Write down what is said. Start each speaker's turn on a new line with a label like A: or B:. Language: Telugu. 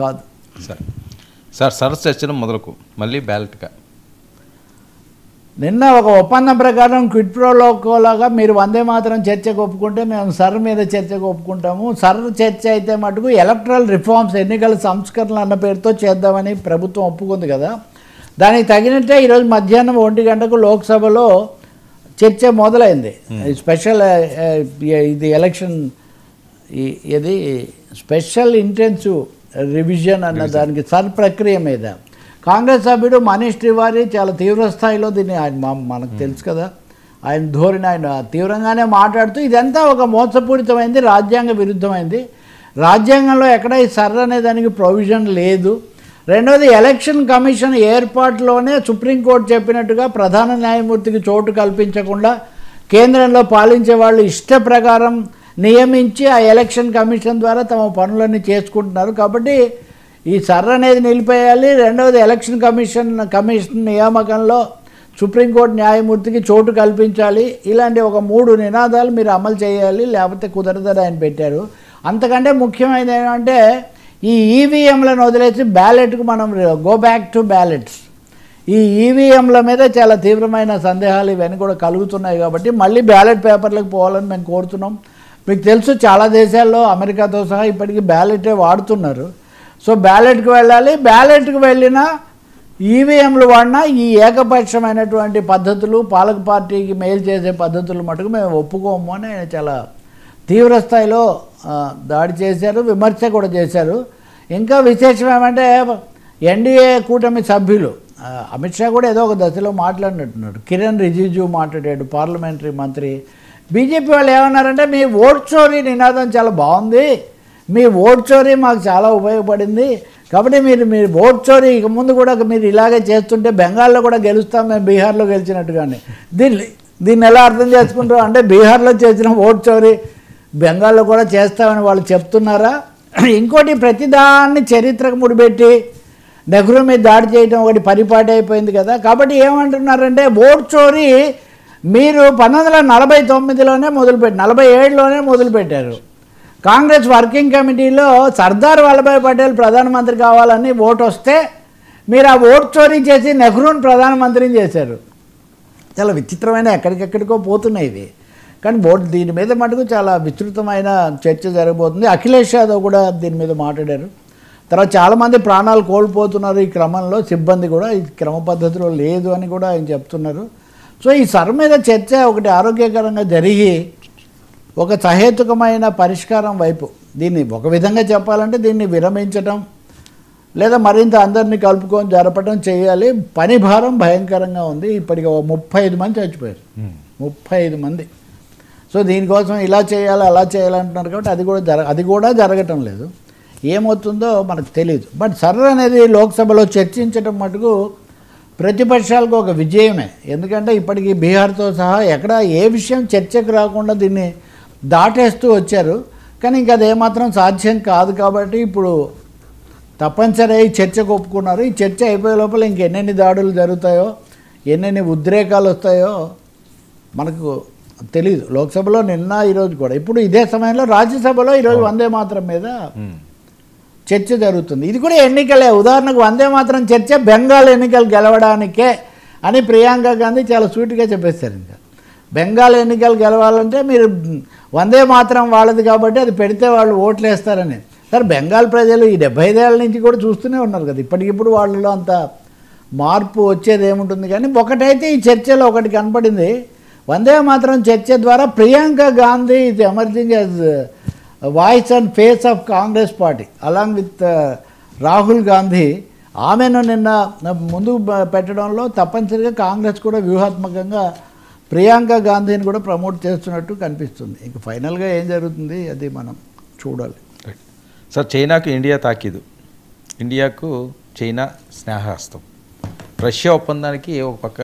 A: కాదు.
B: సార్ చర్చను మొదలుకు మళ్ళీ బ్యాలెట్గా
A: నిన్న ఒక ఒప్పందం ప్రకారం క్విడ్ ప్రోలోకోలాగా మీరు వందే మాత్రం చర్చకు ఒప్పుకుంటే మేము సర్ మీద చర్చకు ఒప్పుకుంటాము. సర్ చర్చ అయితే మటుకు ఎలక్ట్రల్ రిఫార్మ్స్, ఎన్నికల సంస్కరణలు అన్న పేరుతో చేద్దామని ప్రభుత్వం ఒప్పుకుంది కదా. దానికి తగినట్టే ఈరోజు మధ్యాహ్నం 1 గంటకు లోక్సభలో చర్చ మొదలైంది. స్పెషల్ ఇది ఎలక్షన్ ఇది స్పెషల్ ఇంటెన్సివ్ రివిజన్ అన్న దానికి సర్ ప్రక్రియ మీద కాంగ్రెస్ సభ్యుడు మనీష్ తివారీ చాలా తీవ్రస్థాయిలో దీన్ని ఆయన మనకు తెలుసు కదా, ఆయన ధోరణి, ఆయన తీవ్రంగానే మాట్లాడుతూ ఇదంతా ఒక మోసపూరితమైంది, రాజ్యాంగ విరుద్ధమైంది, రాజ్యాంగంలో ఎక్కడ ఈ సర్ అనే దానికి ప్రొవిజన్ లేదు. రెండవది ఎలక్షన్ కమిషన్ ఏర్పాటులోనే సుప్రీంకోర్టు చెప్పినట్టుగా ప్రధాన న్యాయమూర్తికి చోటు కల్పించకుండా కేంద్రంలో పాలించే వాళ్ళు ఇష్ట ప్రకారం నియమించి ఆ ఎలక్షన్ కమిషన్ ద్వారా తమ పనులన్నీ చేసుకుంటున్నారు. కాబట్టి ఈ సర్ అనేది నిలిపేయాలి. రెండవది ఎలక్షన్ కమిషన్ నియామకంలో సుప్రీంకోర్టు న్యాయమూర్తికి చోటు కల్పించాలి. ఇలాంటి ఒక 3 నినాదాలు మీరు అమలు చేయాలి, లేకపోతే కుదరదని ఆయన పెట్టారు. అంతకంటే ముఖ్యమైనది ఏమంటే ఈ ఈవీఎంలను వదిలేసి బ్యాలెట్కు మనం గో బ్యాక్ టు బ్యాలెట్స్. ఈ ఈవీఎంల మీద చాలా తీవ్రమైన సందేహాలు ఇవన్నీ కూడా కలుగుతున్నాయి. కాబట్టి మళ్ళీ బ్యాలెట్ పేపర్లకు పోవాలని మేము కోరుతున్నాం. మీకు తెలుసు చాలా దేశాల్లో అమెరికాతో సహా ఇప్పటికీ బ్యాలెటే వాడుతున్నారు. సో బ్యాలెట్కి వెళ్ళాలి. బ్యాలెట్కి వెళ్ళినా ఈవీఎంలు వాడినా ఈ ఏకపక్షమైనటువంటి పద్ధతులు, పాలక పార్టీకి మేలు చేసే పద్ధతులు మటుకు మేము ఒప్పుకోము అని చాలా తీవ్ర స్థాయిలో దాడి చేశారు, విమర్శ కూడా చేశారు. ఇంకా విశేషం ఏమంటే ఎన్డీఏ కూటమి సభ్యులు అమిత్ షా కూడా ఏదో ఒక దశలో మాట్లాడినట్టున్నాడు. కిరణ్ రిజిజు మాట్లాడాడు, పార్లమెంటరీ మంత్రి. బీజేపీ వాళ్ళు ఏమన్నారంటే మీ ఓట్ చోరీ నినాదం చాలా బాగుంది, మీ ఓట్ చోరీ మాకు చాలా ఉపయోగపడింది, కాబట్టి మీరు ఓట్ చోరీ ఇక ముందు కూడా మీరు ఇలాగే చేస్తుంటే బెంగాల్లో కూడా గెలుస్తాం మేము బీహార్లో గెలిచినట్టుగానే. దీన్ని ఎలా అర్థం చేసుకుంటారు అంటే బీహార్లో చేసిన ఓట్ చోరీ బెంగాల్లో కూడా చేస్తామని వాళ్ళు చెప్తున్నారా? ఇంకోటి ప్రతిదాన్ని చరిత్రకు ముడిపెట్టి నెహ్రూ మీద దాడి చేయడం ఒకటి పరిపాటి అయిపోయింది కదా. కాబట్టి ఏమంటున్నారంటే ఓట్ చోరీ మీరు 1949లోనే మొదలుపెట్టి 47లోనే మొదలుపెట్టారు. కాంగ్రెస్ వర్కింగ్ కమిటీలో సర్దార్ వల్లభాయ్ పటేల్ ప్రధానమంత్రి కావాలని ఓటు వస్తే మీరు ఆ ఓటు చోరీ చేసి నెహ్రూని ప్రధానమంత్రిని చేశారు. చాలా విచిత్రమైన ఎక్కడికెక్కడికో పోతున్నాయి ఇవి. కానీ దీని మీద మటుకు చాలా విస్తృతమైన చర్చ జరగబోతుంది. అఖిలేష్ యాదవ్ కూడా దీని మీద మాట్లాడారు. తర్వాత చాలామంది ప్రాణాలు కోల్పోతున్నారు ఈ క్రమంలో, సిబ్బంది కూడా ఈ క్రమ పద్ధతిలో లేదు అని కూడా ఆయన చెప్తున్నారు. సో ఈ సర్ మీద చర్చ ఒకటి ఆరోగ్యకరంగా జరిగి ఒక సహేతుకమైన పరిష్కారం వైపు, దీన్ని ఒక విధంగా చెప్పాలంటే దీన్ని విరమించటం లేదా మరింత అందరినీ కలుపుకొని జరపడం చేయాలి. పని భారం భయంకరంగా ఉంది. ఇప్పటికి 35 మంది చచ్చిపోయారు, 35 మంది. సో దీనికోసం ఇలా చేయాలి అలా చేయాలంటున్నారు. కాబట్టి అది కూడా జరగటం లేదు. ఏమవుతుందో మనకు తెలియదు. బట్ సర్ అనేది లోక్సభలో చర్చించడం మటుకు ప్రతిపక్షాలకు ఒక విజయమే. ఎందుకంటే ఇప్పటికీ బీహార్తో సహా ఎక్కడ ఏ విషయం చర్చకు రాకుండా దీన్ని దాటేస్తూ వచ్చారు. కానీ ఇంకా అదేమాత్రం సాధ్యం కాదు. కాబట్టి ఇప్పుడు తప్పనిసరి ఈ చర్చకు ఒప్పుకున్నారు. ఈ చర్చ అయిపోయే లోపల ఇంకెన్నెన్ని దాడులు జరుగుతాయో, ఎన్నెన్ని ఉద్రేకాలు వస్తాయో మనకు తెలీదు. లోక్సభలో నిన్న ఈరోజు కూడా, ఇప్పుడు ఇదే సమయంలో రాజ్యసభలో ఈరోజు వందే మాత్రం మీద చర్చ జరుగుతుంది. ఇది కూడా ఎన్నికలే. ఉదాహరణకు వందే మాత్రం చర్చ బెంగాల్ ఎన్నికలు గెలవడానికే అని ప్రియాంక గాంధీ చాలా సూటిగా చెప్పేశారు. ఇంకా బెంగాల్ ఎన్నికలు గెలవాలంటే మీరు వందే మాత్రం వాళ్ళది కాబట్టి అది పెడితే వాళ్ళు ఓట్లు వేస్తారని. సరే బెంగాల్ ప్రజలు ఈ 75 ఏళ్ళ నుంచి కూడా చూస్తూనే ఉన్నారు కదా. ఇప్పటికిప్పుడు వాళ్ళలో అంత మార్పు వచ్చేది ఏముంటుంది. కానీ ఒకటైతే ఈ చర్చలో ఒకటి కనపడింది. వందే మాత్రం చర్చ ద్వారా ప్రియాంక గాంధీ ఇది emerging as voice and face of Congress party along with Rahul Gandhi. ఆమెను నిన్న ముందుకు పెట్టడంలో తప్పనిసరిగా కాంగ్రెస్ కూడా వ్యూహాత్మకంగా ప్రియాంక గాంధీని కూడా ప్రమోట్ చేస్తున్నట్టు కనిపిస్తుంది. ఇంక ఫైనల్గా ఏం జరుగుతుంది అది మనం చూడాలి.
B: సార్ చైనాకు ఇండియా తాకీదు, ఇండియాకు చైనా స్నేహహస్తం, రష్యా ఒప్పందానికి ఒక పక్క